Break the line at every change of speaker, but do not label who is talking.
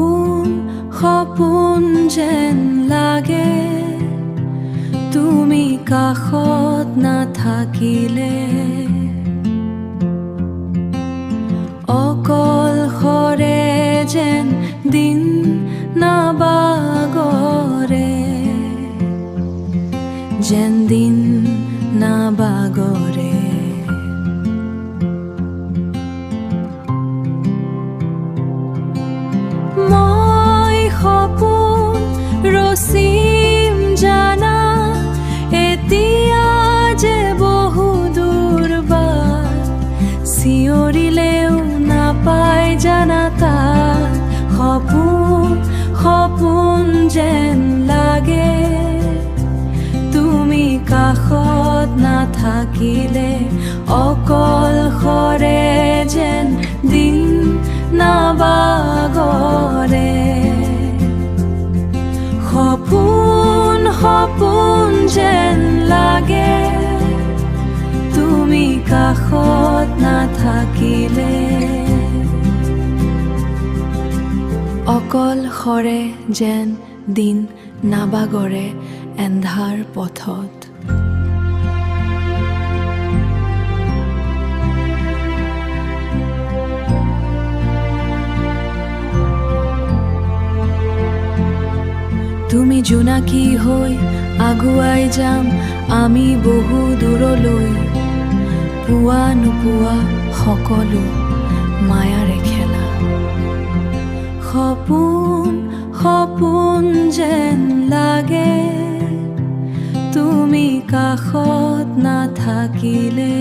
সপোন সপোন যেন লাগে তুমি কাষত নাথাকিলে অকলশৰে যেন দিন নাবাগৰে যেন দিন নাবাগৰে মই সপোন ৰচিম জানা এতিয়া যে বহু দূৰ বাট চিঞৰিলেও নাপায় জানা তাত সপোন সপোন যেন লাগে তুমি কাষত নাথাকিলে অকলশৰে যেন দিন নাবাগৰে সপোন সপোন যেন লাগে তুমি কাষত নাথাকিলে অকলশৰে যেন দিন নাবাগৰে এন্ধাৰ পথত তুমি জোনাকী হৈ আগুৱাই যাম আমি বহু দূৰলৈ পোৱা নোপোৱা সকলো মায়াৰে খেলা সপোন সপোন যেন লাগে তুমি কাষত নাথাকিলে